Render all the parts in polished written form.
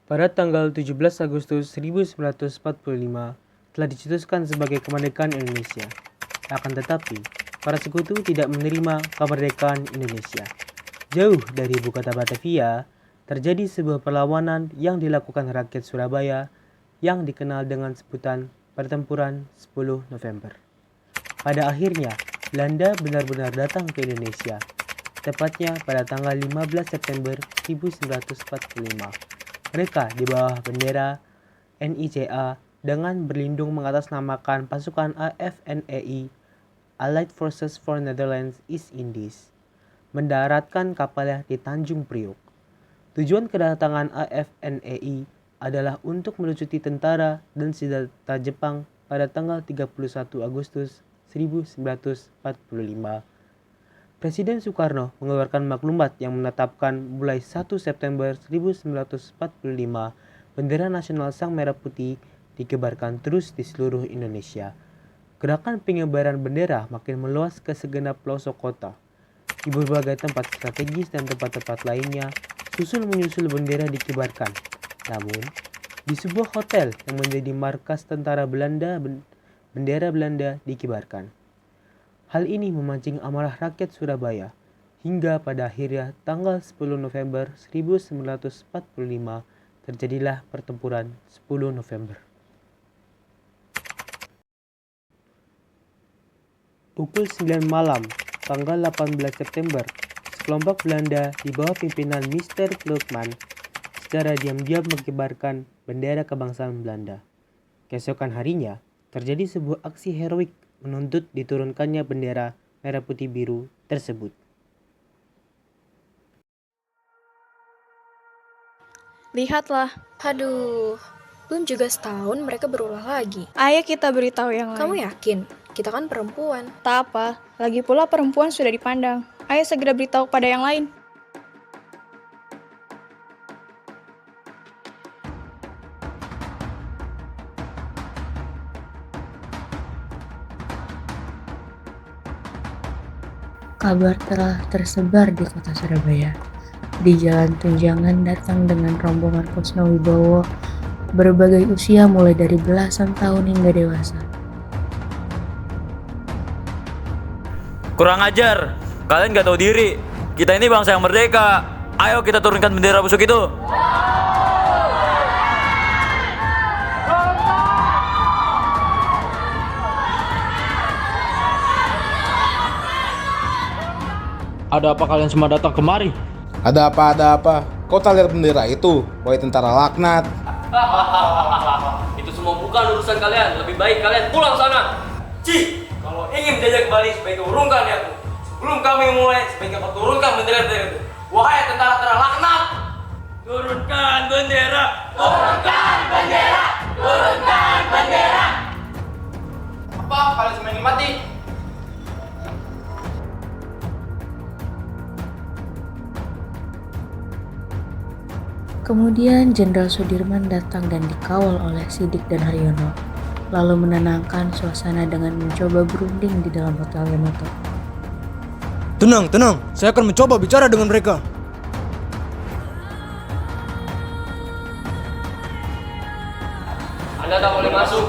Pada tanggal 17 Agustus 1945 telah dicetuskan sebagai kemerdekaan Indonesia. Akan tetapi, para sekutu tidak menerima kemerdekaan Indonesia. Jauh dari ibu kota Batavia, terjadi sebuah perlawanan yang dilakukan rakyat Surabaya yang dikenal dengan sebutan Pertempuran 10 November. Pada akhirnya, Belanda benar-benar datang ke Indonesia, tepatnya pada tanggal 15 September 1945. Mereka di bawah bendera NICA dengan berlindung mengatasnamakan pasukan AFNEI (Allied Forces for Netherlands East Indies) mendaratkan kapalnya di Tanjung Priok. Tujuan kedatangan AFNEI adalah untuk melucuti tentara dan senjata Jepang pada tanggal 31 Agustus 1945. Presiden Soekarno mengeluarkan maklumat yang menetapkan mulai 1 September 1945 bendera nasional Sang Merah Putih dikibarkan terus di seluruh Indonesia. Gerakan pengibaran bendera makin meluas ke segenap pelosok kota. Di berbagai tempat strategis dan tempat-tempat lainnya, susul-menyusul bendera dikibarkan. Namun, di sebuah hotel yang menjadi markas tentara Belanda, bendera Belanda dikibarkan. Hal ini memancing amarah rakyat Surabaya, hingga pada akhirnya tanggal 10 November 1945 terjadilah pertempuran 10 November. Pukul 9 malam, tanggal 18 September, sekelompok Belanda di bawah pimpinan Mr. Klootman secara diam-diam mengibarkan bendera kebangsaan Belanda. Keesokan harinya, terjadi sebuah aksi heroik menuntut diturunkannya bendera merah putih biru tersebut. Lihatlah, Aduh, belum juga setahun mereka berulah lagi. ayo kita beritahu yang Kamu lain. yakin? Kita kan perempuan. Tak apa, lagi pula perempuan sudah dipandang. Ayo segera beritahu pada yang lain. Kabar telah tersebar di kota Surabaya. Di Jalan Tunjangan datang dengan rombongan Kusno Wibowo berbagai usia mulai dari belasan tahun hingga dewasa. Kurang ajar, kalian gak tahu diri. Kita ini bangsa yang merdeka. Ayo kita turunkan bendera busuk itu. Ada apa kalian semua datang kemari? Ada apa? Kau tak lihat bendera itu? Wahai tentara laknat. Itu semua bukan urusan kalian. Lebih baik kalian pulang sana. Kalau ingin menjajah kembali sebaiknya urungkan niatmu. Sebelum kami mulai, sebaiknya kau turunkan bendera-bendera itu. Wahai tentara-tentara laknat, turunkan bendera. Turunkan bendera. Turunkan bendera. Apa kalian semua ingin mati? Kemudian Jenderal Sudirman datang dan dikawal oleh Sidik dan Haryono, lalu menenangkan suasana dengan mencoba berunding di dalam Hotel Yamato. Tenang, saya akan mencoba bicara dengan mereka. Anda tak boleh masuk.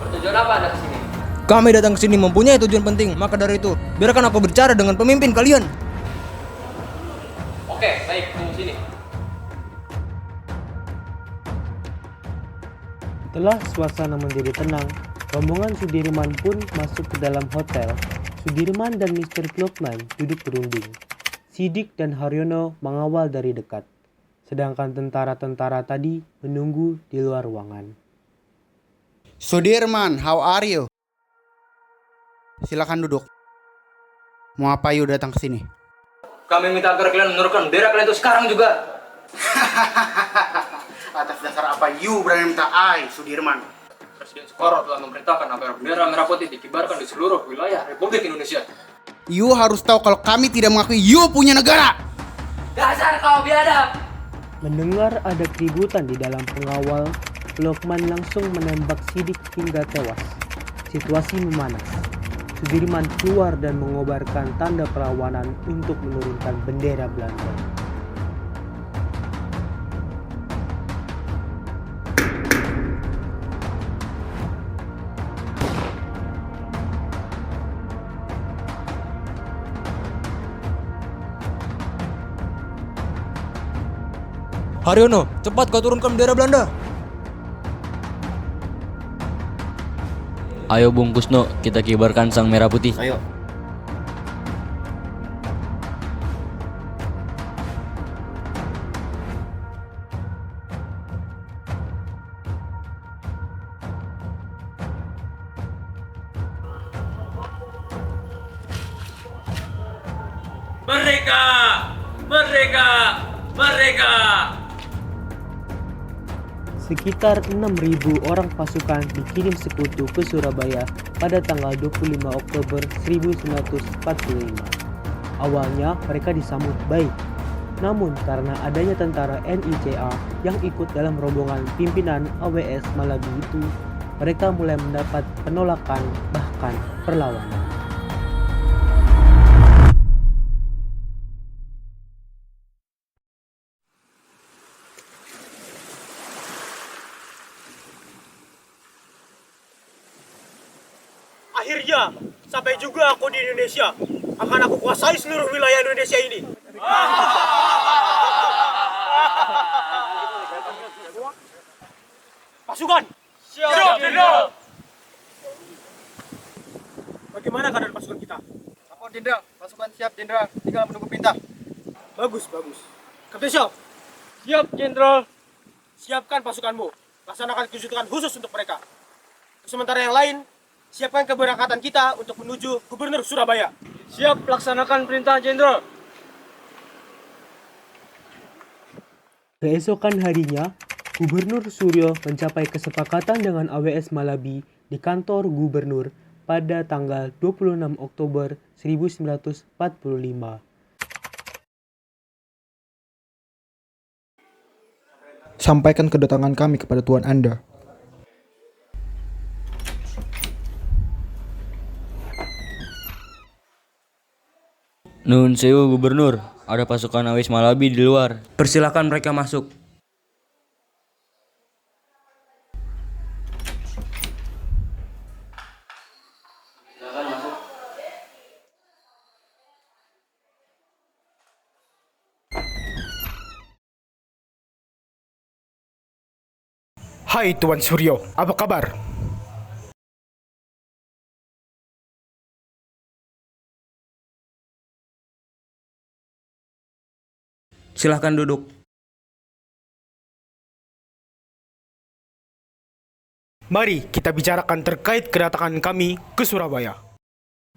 Bertujuan apa Anda kesini? Kami datang ke sini mempunyai tujuan penting, maka dari itu, biarkan aku bicara dengan pemimpin kalian. Oke, baik, tunggu sini. Setelah suasana menjadi tenang, rombongan Sudirman pun masuk ke dalam hotel. Sudirman dan Mr. Klootman duduk berunding. Sidik dan Haryono mengawal dari dekat, sedangkan tentara-tentara tadi menunggu di luar ruangan. Sudirman, how are you? Silakan duduk. Mau apa you datang ke sini? Kami minta agar kalian menurunkan bendera kalian itu sekarang juga. Atas dasar apa you berani minta Sudirman? Presiden Soekarno telah memerintahkan agar bendera merah putih dikibarkan di seluruh wilayah Republik Indonesia. You harus tahu kalau kami tidak mengakui you punya negara. Dasar kau biadab! Mendengar ada keributan di dalam pengawal, Klootman langsung menembak Sidik hingga tewas. Situasi memanas. Sudirman keluar dan mengobarkan tanda perlawanan untuk menurunkan bendera Belanda. Haryono, cepat kau turunkan bendera Belanda. Ayo Bung Kusno, kita kibarkan sang merah putih. Ayo. Merdeka! Merdeka! Merdeka! Sekitar 6.000 orang pasukan dikirim sekutu ke Surabaya pada tanggal 25 Oktober 1945. Awalnya mereka disambut baik, namun karena adanya tentara NICA yang ikut dalam rombongan pimpinan AWS Malabi itu, mereka mulai mendapat penolakan bahkan perlawanan. Akhirnya, sampai juga aku di Indonesia. Akan aku kuasai seluruh wilayah Indonesia ini. Pasukan! Siap, Jenderal! Bagaimana keadaan pasukan kita? Lapor Jenderal, pasukan siap Jenderal, tinggal menunggu perintah. Bagus, bagus. Kapten Shaw. Siap, Jenderal. Siapkan pasukanmu. Laksanakan kejutan khusus untuk mereka. Sementara yang lain, siapkan keberangkatan kita untuk menuju Gubernur Surabaya. Siap, laksanakan perintah Jenderal. Keesokan harinya, Gubernur Suryo mencapai kesepakatan dengan AWS Malabi di kantor gubernur pada tanggal 26 Oktober 1945. Sampaikan kedatangan kami kepada Tuan Anda. Nun sewu Gubernur, ada pasukan AWS Malabi di luar. Persilakan mereka masuk. Hai Tuan Suryo, apa kabar? Silahkan duduk. Mari kita bicarakan terkait kedatangan kami ke Surabaya.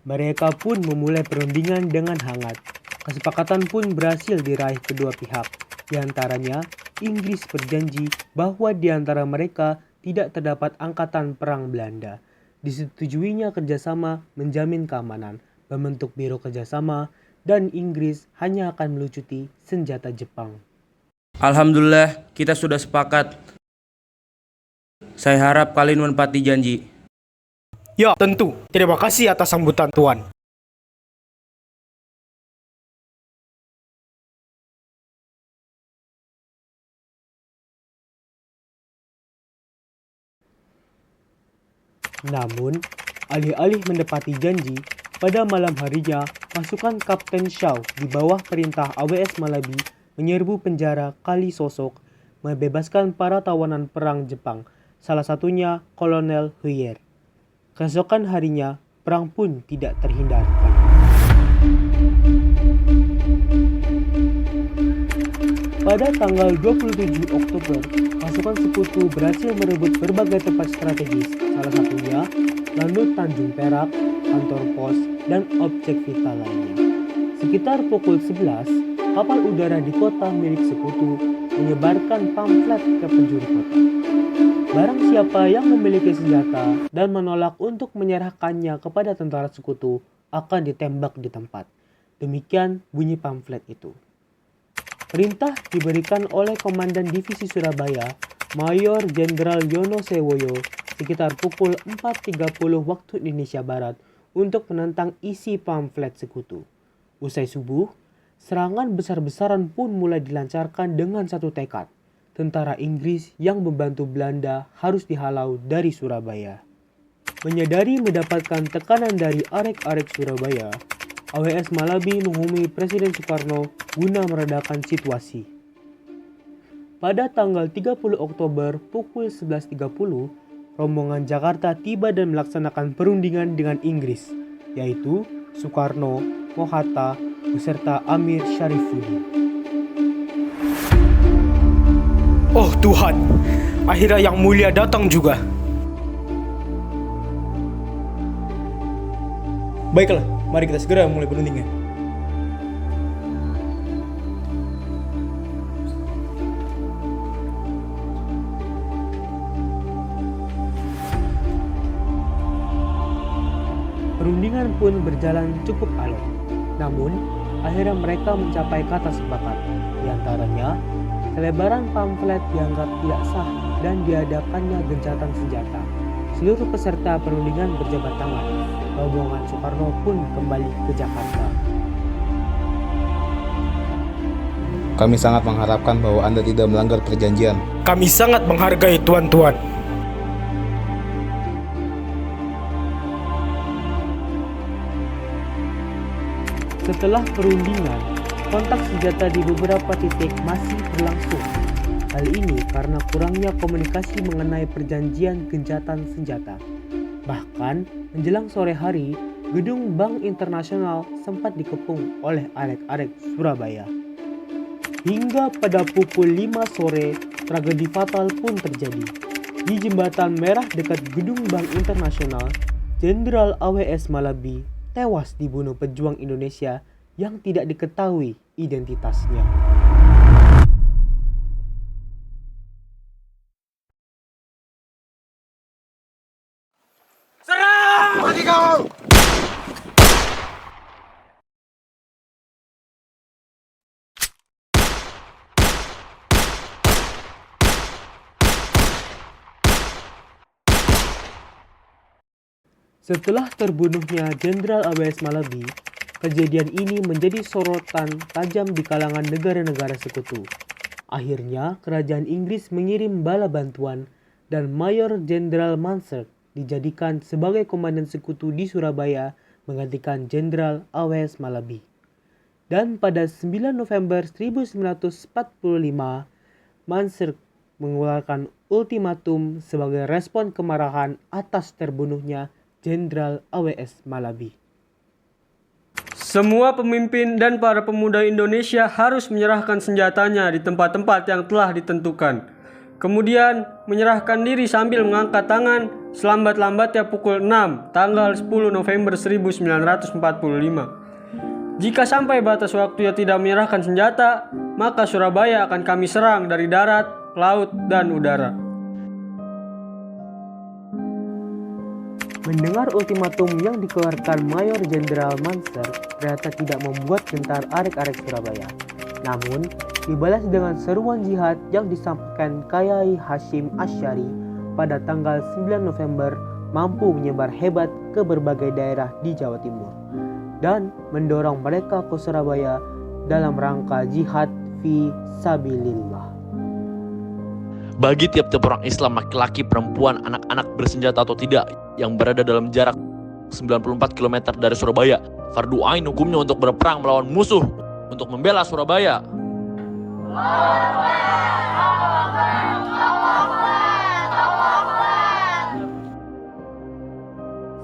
Mereka pun memulai perundingan dengan hangat. Kesepakatan pun berhasil diraih kedua pihak. Di antaranya, Inggris berjanji bahwa di antara mereka tidak terdapat angkatan perang Belanda. Disetujuinya kerjasama menjamin keamanan, membentuk biro kerjasama, dan Inggris hanya akan melucuti senjata Jepang. Alhamdulillah, kita sudah sepakat. Saya harap kalian menepati janji. Ya, tentu. Terima kasih atas sambutan Tuan. Namun, alih-alih menepati janji, pada malam harinya, pasukan Kapten Shaw di bawah perintah AWS Malabi menyerbu penjara Kali Sosok, membebaskan para tawanan perang Jepang, salah satunya Kolonel Huyer. Keesokan harinya, perang pun tidak terhindarkan. Pada tanggal 27 Oktober, pasukan sekutu berhasil merebut berbagai tempat strategis, salah satunya Lanut Tanjung Perak, kantor pos, dan objek vital lainnya. Sekitar pukul 11, kapal udara di kota milik sekutu menyebarkan pamflet ke penjuru kota. Barang siapa yang memiliki senjata dan menolak untuk menyerahkannya kepada tentara sekutu akan ditembak di tempat. Demikian bunyi pamflet itu. Perintah diberikan oleh Komandan Divisi Surabaya, Mayor Jenderal Yono Sewoyo, sekitar pukul 4.30 waktu Indonesia Barat untuk menentang isi pamflet sekutu. Usai subuh, serangan besar-besaran pun mulai dilancarkan dengan satu tekad. Tentara Inggris yang membantu Belanda harus dihalau dari Surabaya. Menyadari mendapatkan tekanan dari arek-arek Surabaya, AWS Malabi menghubungi Presiden Soekarno guna meredakan situasi. Pada tanggal 30 Oktober pukul 11.30, rombongan Jakarta tiba dan melaksanakan perundingan dengan Inggris, yaitu Soekarno, Mohatta, beserta Amir Syarifuddin. Oh Tuhan, akhirnya yang mulia datang juga. Baiklah, mari kita segera mulai perundingan. Perundingan pun berjalan cukup alot. Namun, akhirnya mereka mencapai kata sepakat. Di antaranya, selebaran pamflet dianggap tidak sah dan diadakannya gencatan senjata. Seluruh peserta perundingan berjabat tangan. Rombongan Soekarno pun kembali ke Jakarta. Kami sangat mengharapkan bahwa Anda tidak melanggar perjanjian. Kami sangat menghargai tuan-tuan. Setelah perundingan, kontak senjata di beberapa titik masih berlangsung. Hal ini karena kurangnya komunikasi mengenai perjanjian gencatan senjata. Bahkan, menjelang sore hari, gedung Bank Internasional sempat dikepung oleh arek-arek Surabaya. Hingga pada pukul 5 sore, tragedi fatal pun terjadi. Di Jembatan Merah dekat gedung Bank Internasional, Jenderal AWS Malabi tewas dibunuh pejuang Indonesia yang tidak diketahui identitasnya. Serang! Mati kau! Setelah terbunuhnya Jenderal AWS Malabi, kejadian ini menjadi sorotan tajam di kalangan negara-negara sekutu. Akhirnya, kerajaan Inggris mengirim bala bantuan dan Mayor Jenderal Mansert dijadikan sebagai komandan sekutu di Surabaya menggantikan Jenderal AWS Malabi. Dan pada 9 November 1945, Mansert mengeluarkan ultimatum sebagai respon kemarahan atas terbunuhnya Jenderal AWS Malabi. Semua pemimpin dan para pemuda Indonesia harus menyerahkan senjatanya di tempat-tempat yang telah ditentukan. Kemudian menyerahkan diri sambil mengangkat tangan selambat-lambatnya pukul 6 tanggal 10 November 1945. Jika sampai batas waktunya tidak menyerahkan senjata, maka Surabaya akan kami serang dari darat, laut, dan udara. Mendengar ultimatum yang dikeluarkan Mayor Jenderal Mansert ternyata tidak membuat gentar arek-arek Surabaya. Namun, dibalas dengan seruan jihad yang disampaikan Kyai Hasyim Asy'ari pada tanggal 9 November mampu menyebar hebat ke berbagai daerah di Jawa Timur dan mendorong mereka ke Surabaya dalam rangka jihad fi sabilillah. Bagi tiap-tiap orang Islam, laki-laki, perempuan, anak-anak bersenjata atau tidak yang berada dalam jarak 94 km dari Surabaya, fardu ain hukumnya untuk berperang melawan musuh untuk membela Surabaya.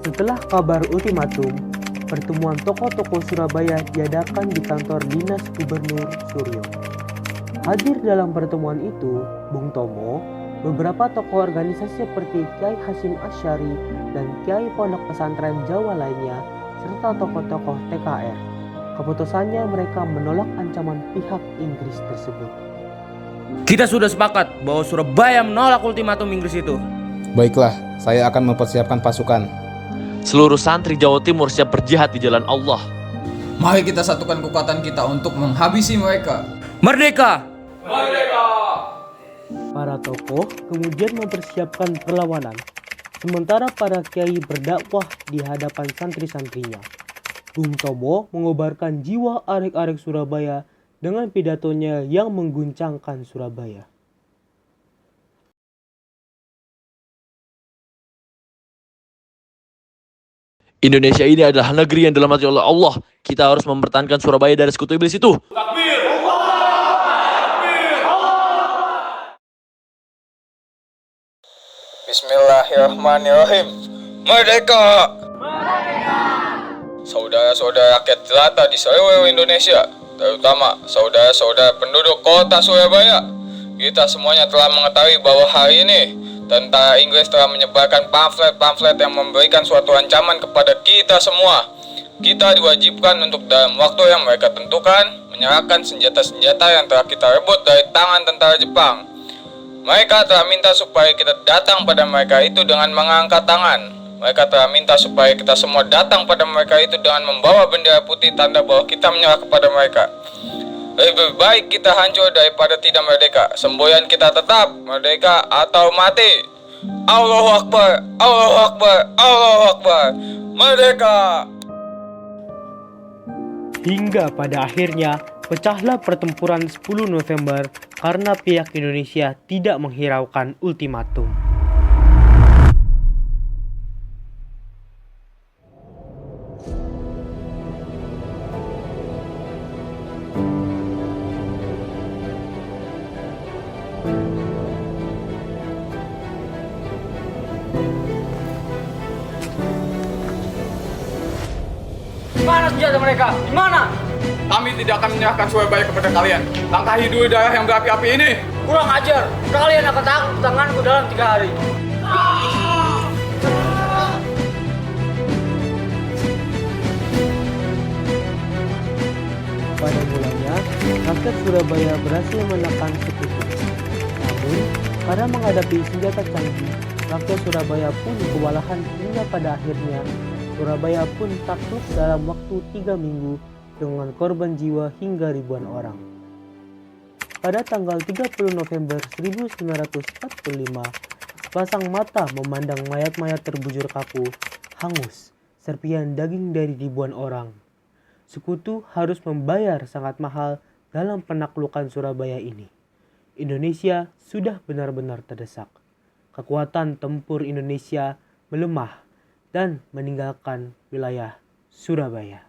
Setelah kabar ultimatum, pertemuan tokoh-tokoh Surabaya diadakan di kantor Dinas Gubernur Suryo. Hadir dalam pertemuan itu, Bung Tomo, beberapa tokoh organisasi seperti Kyai Hasyim Asy'ari dan Kyai Pondok Pesantren Jawa lainnya, serta tokoh-tokoh TKR. Keputusannya mereka menolak ancaman pihak Inggris tersebut. Kita sudah sepakat bahwa Surabaya menolak ultimatum Inggris itu. Baiklah, saya akan mempersiapkan pasukan. Seluruh santri Jawa Timur siap berjihad di jalan Allah. Mari kita satukan kekuatan kita untuk menghabisi mereka. Merdeka! Merdeka! Para tokoh kemudian mempersiapkan perlawanan, sementara para kiai berdakwah di hadapan santri-santrinya. Bung Tomo mengobarkan jiwa arek-arek Surabaya dengan pidatonya yang mengguncangkan Surabaya. Indonesia ini adalah negeri yang dirahmati oleh Allah. Kita harus mempertahankan Surabaya dari sekutu iblis itu. Takbir! Bismillahirrahmanirrahim. Merdeka! Saudara-saudara rakyat jelata di seluruh Indonesia, terutama saudara-saudara penduduk kota Surabaya, kita semuanya telah mengetahui bahwa hari ini tentara Inggris telah menyebarkan pamflet-pamflet yang memberikan suatu ancaman kepada kita semua. Kita diwajibkan untuk dalam waktu yang mereka tentukan menyerahkan senjata-senjata yang telah kita rebut dari tangan tentara Jepang. Mereka telah minta supaya kita datang pada mereka itu dengan mengangkat tangan. Mereka telah minta supaya kita semua datang pada mereka itu dengan membawa bendera putih, tanda bahwa kita menyerah kepada mereka. Lebih baik kita hancur daripada tidak merdeka. Semboyan kita tetap merdeka atau mati. Allahu Akbar, Allahu Akbar, Allahu Akbar. Merdeka! Hingga pada akhirnya pecahlah pertempuran 10 November karena pihak Indonesia tidak menghiraukan ultimatum. Di mana senjata mereka? Di mana? Kami tidak akan menyerahkan Surabaya kepada kalian. Langkahi dulu daerah yang berapi-api ini. Kurang ajar. Kalian akan takluk di tanganku dalam 3 hari. Pada mulanya, rakyat Surabaya berhasil menekan sekutu. Namun, karena menghadapi senjata canggih, rakyat Surabaya pun kewalahan hingga pada akhirnya Surabaya pun takluk dalam waktu 3 minggu dengan korban jiwa hingga ribuan orang. Pada tanggal 30 November 1945, sepasang mata memandang mayat-mayat terbujur kaku, hangus, serpihan daging dari ribuan orang. Sekutu harus membayar sangat mahal dalam penaklukan Surabaya ini. Indonesia sudah benar-benar terdesak. Kekuatan tempur Indonesia melemah dan meninggalkan wilayah Surabaya.